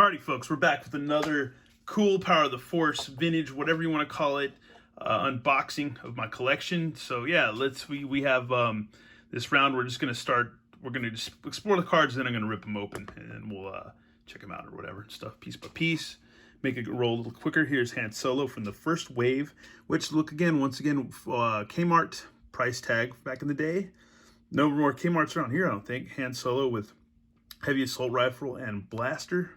Alrighty, folks, we're back with another cool Power of the Force vintage, whatever you want to call it, unboxing of my collection. So yeah, we have this round. We're just gonna start. We're gonna just explore the cards, then I'm gonna rip them open, and then we'll check them out or whatever and stuff, piece by piece. Make it roll a little quicker. Here's Han Solo from the first wave, which once again, Kmart price tag back in the day. No more Kmart's around here, I don't think. Han Solo with heavy assault rifle and blaster.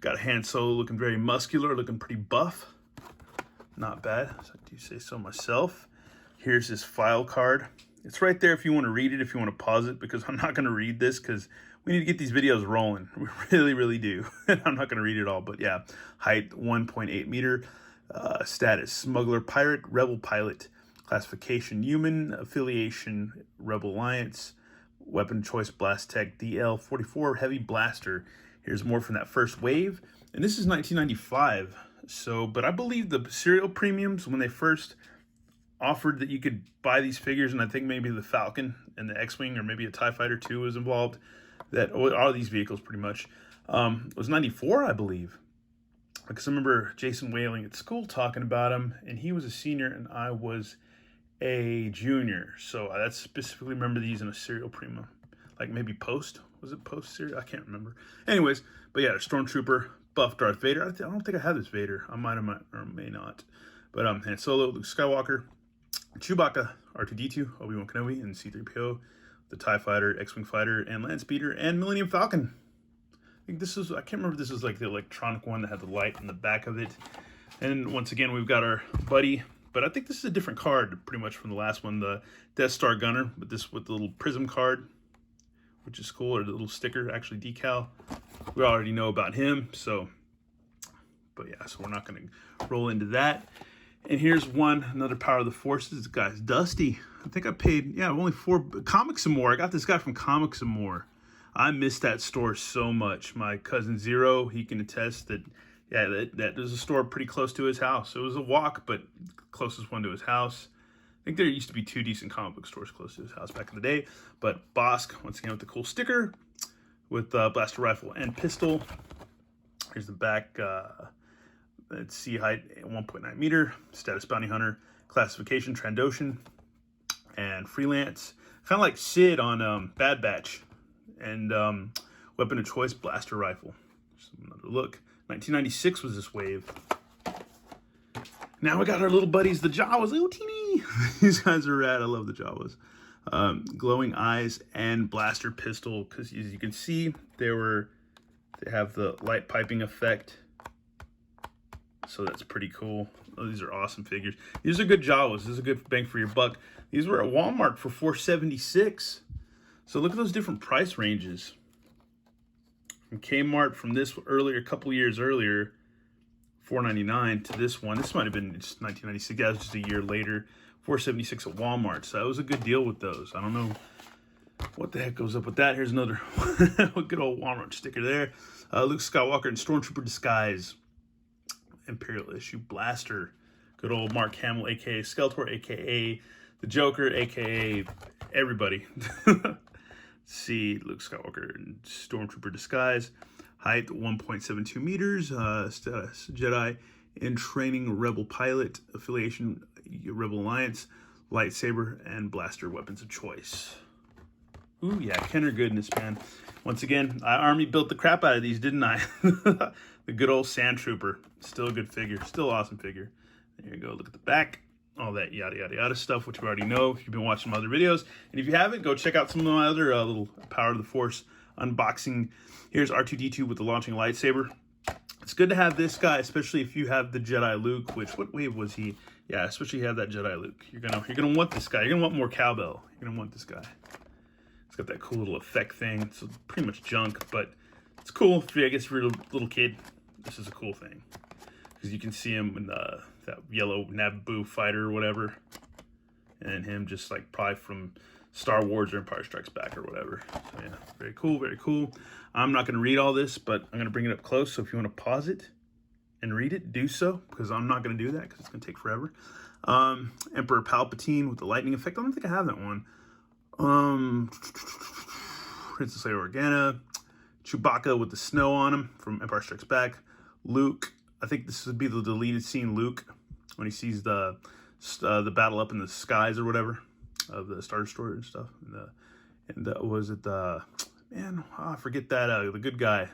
Got Han Solo looking very muscular, looking pretty buff. Not bad, I do say so myself. Here's his file card. It's right there if you want to read it, if you want to pause it, because I'm not going to read this because we need to get these videos rolling. We really do. I'm not going to read it all, but yeah. Height 1.8 meter. Status smuggler, pirate, rebel pilot. Classification human. Affiliation Rebel Alliance. Weapon choice blast tech DL44 heavy blaster. Here's more from that first wave. And this is 1995. So, but I believe the serial premiums, when they first offered that you could buy these figures, and I think maybe the Falcon and the X-Wing or maybe a TIE Fighter 2 was involved, that all these vehicles pretty much, it was 94, I believe. Because I remember Jason Whaling at school talking about him, and he was a senior and I was a junior. So I specifically remember these in a serial premium. Like maybe post? Was it post serial? I can't remember. Anyways, but yeah, Stormtrooper, buff Darth Vader. I don't think I have this Vader. I might or may not. But Han Solo, Luke Skywalker, Chewbacca, R2-D2, Obi-Wan Kenobi, and C-3PO, the TIE Fighter, X-Wing Fighter, and Land Speeder, and Millennium Falcon. I think this is, I can't remember if this was like the electronic one that had the light in the back of it. And once again, we've got our buddy, but I think this is a different card pretty much from the last one, the Death Star Gunner, but this with the little prism card, which is cool, or the little sticker, actually decal. We already know about him, so, but yeah, so we're not going to roll into that. And here's another Power of the Forces. This guy's Dusty. I think I paid, only $4. Comics and More. I got this guy from Comics and More. I miss that store so much. My cousin Zero, he can attest that, that there's a store pretty close to his house. It was a walk, but closest one to his house. I think there used to be 2 decent comic book stores close to his house back in the day. But Bosk, once again, with the cool sticker, with blaster rifle and pistol. Here's the back. Let's see, height 1.9 meter. Status bounty hunter. Classification Trandoshan and freelance. Kind of like Sid on Bad Batch. And weapon of choice, blaster rifle. Just another look. 1996 was this wave. Now we got our little buddies, the Jawas. Little teeny. These guys are rad. I love the Jawas. Glowing eyes and blaster pistol. Because as you can see, they have the light piping effect. So that's pretty cool. Oh, these are awesome figures. These are good Jawas. This is a good bang for your buck. These were at Walmart for $4.76. So look at those different price ranges. From Kmart, from this earlier, a couple years earlier, $4.99 to this one. This might have been just 1996. Yeah, it was just a year later. $4.76 at Walmart. So that was a good deal with those. I don't know what the heck goes up with that. Here's another good old Walmart sticker there. Luke Skywalker and Stormtrooper Disguise. Imperial Issue Blaster. Good old Mark Hamill, a.k.a. Skeletor, a.k.a. the Joker, a.k.a. everybody. See, Luke Skywalker and Stormtrooper Disguise. Height 1.72 meters. Status Jedi in training, Rebel pilot. Affiliation Rebel Alliance. Lightsaber and blaster weapons of choice. Ooh, yeah, Kenner goodness, man. Once again, I Army built the crap out of these, didn't I? The good old Sand Trooper. Still a good figure. Still awesome figure. There you go. Look at the back. All that yada, yada, yada stuff, which you already know if you've been watching my other videos. And if you haven't, go check out some of my other little Power of the Force unboxing. Here's R2-D2 with the launching lightsaber. It's good to have this guy, especially if you have the Jedi Luke, which, what wave was he? Yeah, especially if you have that Jedi Luke. You're gonna want this guy. You're gonna want more cowbell. You're gonna want this guy. It's got that cool little effect thing. It's pretty much junk, but it's cool. I guess if you're a little kid, this is a cool thing. Because you can see him in that yellow Naboo fighter or whatever. And him just like probably from Star Wars or Empire Strikes Back or whatever. So yeah, very cool, very cool. I'm not going to read all this, but I'm going to bring it up close. So if you want to pause it and read it, do so. Because I'm not going to do that because it's going to take forever. Emperor Palpatine with the lightning effect. I don't think I have that one. Princess Leia Organa. Chewbacca with the snow on him from Empire Strikes Back. Luke, I think this would be the deleted scene. Luke, when he sees the battle up in the skies or whatever of the Star Destroyer and stuff. And was it the I forget that the good guy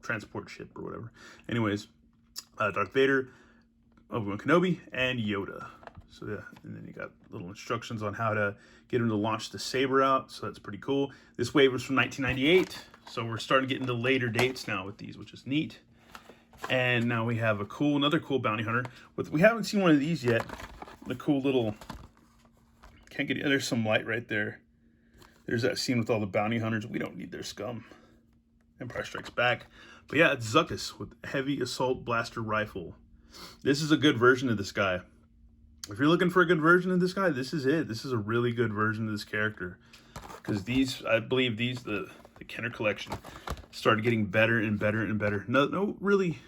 transport ship or whatever. Anyways, Darth Vader, Obi-Wan Kenobi, and Yoda. So yeah, and then you got little instructions on how to get him to launch the saber out. So that's pretty cool. This wave was from 1998. So we're starting to get into later dates now with these, which is neat. And now we have another cool bounty hunter. We haven't seen one of these yet. The cool little, there's some light right there. There's that scene with all the bounty hunters. We don't need their scum. Empire Strikes Back. But yeah, it's Zuckuss with heavy assault blaster rifle. This is a good version of this guy. If you're looking for a good version of this guy, this is it. This is a really good version of this character. Because these, I believe these, the Kenner collection, started getting better and better and better. No really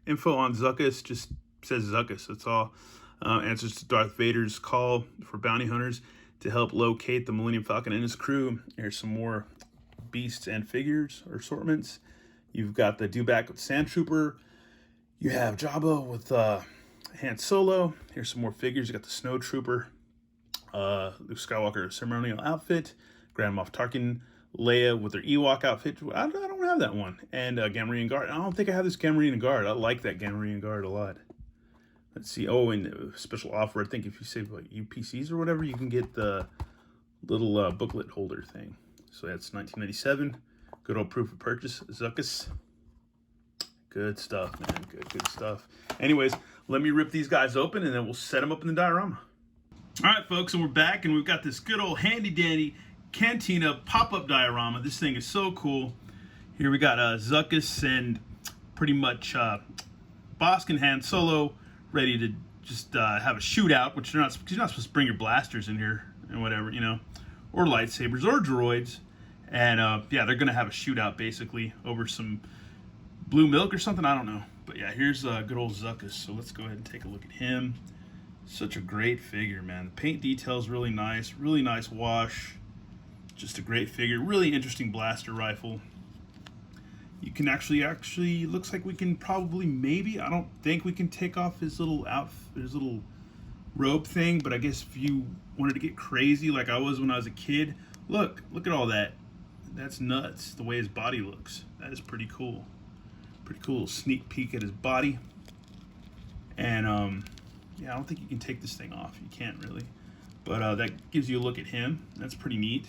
info on Zuckuss, just says Zuckuss. That's all. Answers to Darth Vader's call for bounty hunters to help locate the Millennium Falcon and his crew. Here's some more beasts and figures or assortments. You've got the Dewback with Sand Trooper. You have Jabba with Han Solo. Here's some more figures. You got the Snow Trooper, Luke Skywalker ceremonial outfit, Grand Moff Tarkin, Leia with their Ewok outfit. I don't have that one. And Gamorrean Guard. I don't think I have this Gamorrean Guard. I like that Gamorrean Guard a lot. Let's see. Oh, and special offer. I think if you save like UPCs or whatever, you can get the little booklet holder thing. So that's 1997. Good old proof of purchase. Zuckuss. Good stuff, man. Good stuff. Anyways, let me rip these guys open and then we'll set them up in the diorama. All right, folks, and we're back and we've got this good old handy dandy Cantina pop-up diorama. This thing is so cool. Here we got Zuckuss and pretty much Bossk and Han Solo ready to just have a shootout, which you're not supposed to bring your blasters in here and whatever, you know, or lightsabers or droids. And yeah, they're gonna have a shootout basically over some blue milk or something. I don't know, but yeah, here's good old Zuckuss. So let's go ahead and take a look at him. Such a great figure, man. The paint detail's really nice wash. Just a great figure. Really interesting blaster rifle. You can actually looks like we can probably maybe, I don't think we can take off his little robe thing, but I guess if you wanted to get crazy like I was when I was a kid, look at all that. That's nuts, the way his body looks. That is pretty cool. Pretty cool sneak peek at his body. And yeah, I don't think you can take this thing off. You can't really. But that gives you a look at him. That's pretty neat.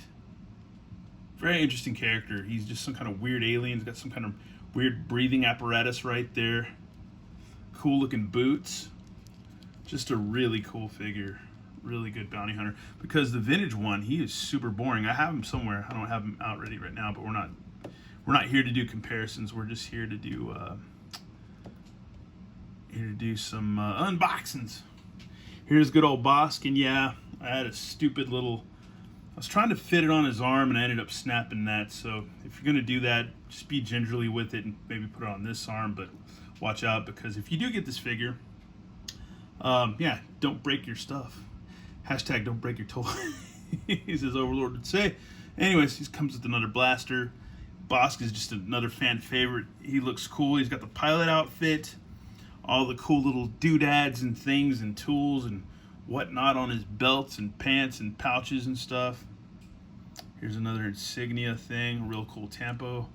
Very interesting character. He's just some kind of weird alien. He's got some kind of weird breathing apparatus right there. Cool looking boots. Just a really cool figure. Really good bounty hunter. Because the vintage one, he is super boring. I have him somewhere. I don't have him out ready right now, but we're not here to do comparisons. We're just here to do some unboxings. Here's good old Bossk, and yeah, I had a stupid little. I was trying to fit it on his arm, and I ended up snapping that. So if you're gonna do that, just be gingerly with it, and maybe put it on this arm. But watch out, because if you do get this figure, yeah, don't break your stuff. Hashtag don't break your toy. As Overlord would say. Anyways, he comes with another blaster. Bossk is just another fan favorite. He looks cool. He's got the pilot outfit, all the cool little doodads and things and tools and whatnot on his belts and pants and pouches and stuff. Here's another insignia thing, real cool tampo.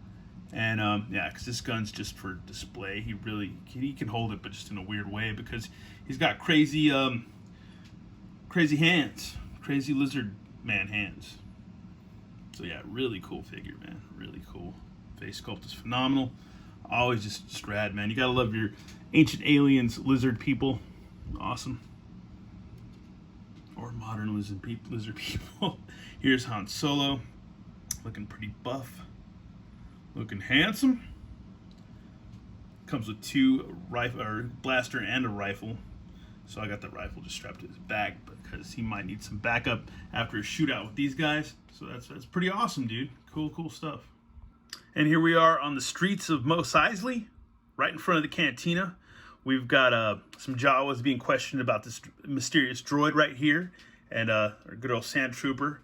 And yeah, because this gun's just for display. He can hold it, but just in a weird way, because he's got crazy hands, crazy lizard man hands. So yeah, really cool figure, man. Really cool. Face sculpt is phenomenal. Always just rad, man. You gotta love your ancient aliens, lizard people. Awesome. Or modern lizard people. Here's Han Solo, looking pretty buff, looking handsome. Comes with two blaster and a rifle. So I got the rifle just strapped to his back because he might need some backup after a shootout with these guys. So that's pretty awesome, dude. Cool stuff. And here we are on the streets of Mos Eisley, right in front of the cantina. We've got some Jawas being questioned about this mysterious droid right here, and our good old Sand Trooper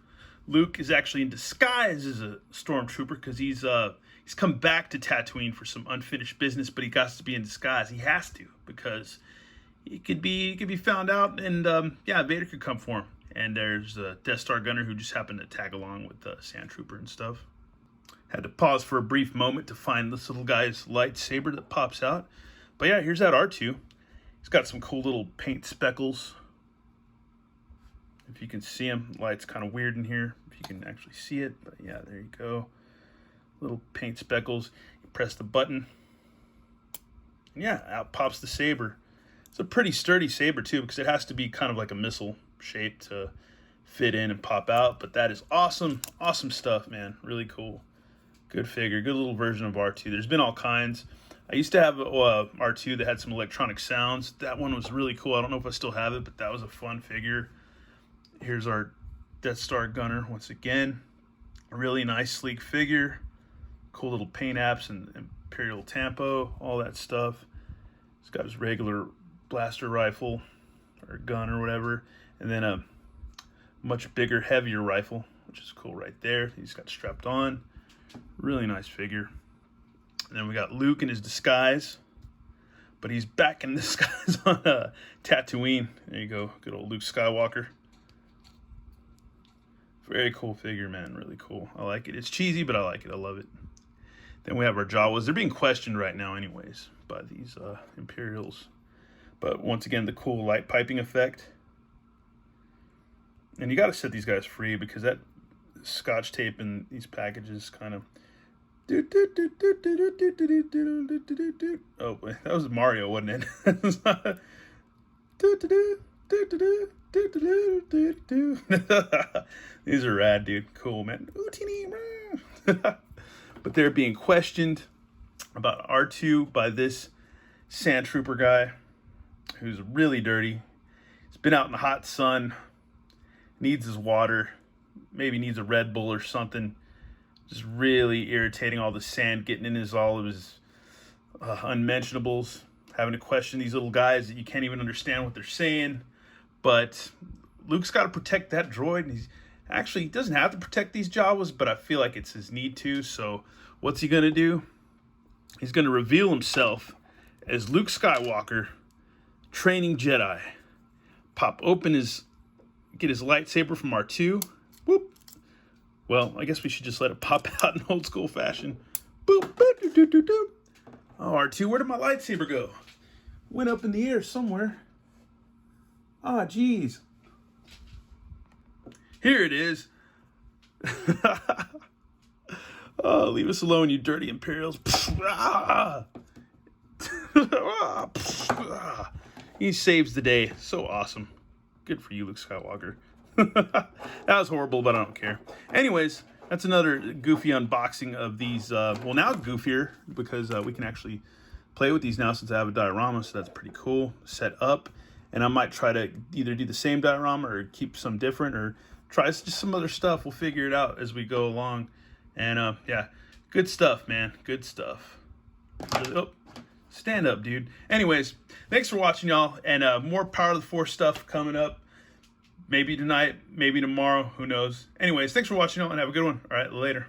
Luke is actually in disguise as a stormtrooper because he's come back to Tatooine for some unfinished business, but he got to be in disguise. He has to because he could be found out, and yeah, Vader could come for him. And there's a Death Star gunner who just happened to tag along with the Sand Trooper and stuff. Had to pause for a brief moment to find this little guy's lightsaber that pops out. But yeah, here's that R2. He's got some cool little paint speckles. If you can see him, the light's kind of weird in here. If you can actually see it, but yeah, there you go. Little paint speckles. You press the button. And yeah, out pops the saber. It's a pretty sturdy saber too, because it has to be kind of like a missile shape to fit in and pop out. But that is awesome. Awesome stuff, man. Really cool. Good figure. Good little version of R2. There's been all kinds. I used to have R2 that had some electronic sounds. That one was really cool. I don't know if I still have it, but that was a fun figure. Here's our Death Star gunner once again. A really nice, sleek figure. Cool little paint apps and Imperial Tampo, all that stuff. He's got his regular blaster rifle or gun or whatever, and then a much bigger, heavier rifle, which is cool right there. He's got strapped on. Really nice figure. And then we got Luke in his disguise, but he's back in disguise on Tatooine. There you go, good old Luke Skywalker. Very cool figure, man. Really cool. I like it. It's cheesy, but I like it. I love it. Then we have our Jawas. They're being questioned right now anyways by these Imperials. But once again, the cool light piping effect. And you got to set these guys free because that Scotch tape in these packages kind of... Oh, that was Mario, wasn't it? These are rad, dude. Cool, man. But they're being questioned about R2 by this Sand Trooper guy who's really dirty. He's been out in the hot sun, needs his water, maybe needs a Red Bull or something. Just really irritating, all the sand getting in all of his unmentionables, having to question these little guys that you can't even understand what they're saying. But Luke's got to protect that droid, and he doesn't have to protect these Jawas, but I feel like it's his need to. So what's he going to do? He's going to reveal himself as Luke Skywalker, training Jedi. Pop open get his lightsaber from R2. Whoop. Well, I guess we should just let it pop out in old school fashion. Boop, boop, doo, doo, doo, doo. Oh, R2, where did my lightsaber go? Went up in the air somewhere. Ah, geez. Here it is. Oh, leave us alone, you dirty Imperials. He saves the day. So awesome. Good for you, Luke Skywalker. That was horrible, but I don't care. Anyways, that's another goofy unboxing of these. Well, now goofier because we can actually play with these now since I have a diorama, so that's pretty cool. Set up, and I might try to either do the same diorama or keep some different or try just some other stuff. We'll figure it out as we go along. And yeah, good stuff, man. Good stuff. Oh, stand up, dude. Anyways, thanks for watching, y'all. And more Power of the Force stuff coming up. Maybe tonight, maybe tomorrow, who knows. Anyways, thanks for watching, y'all, and have a good one. All right, later.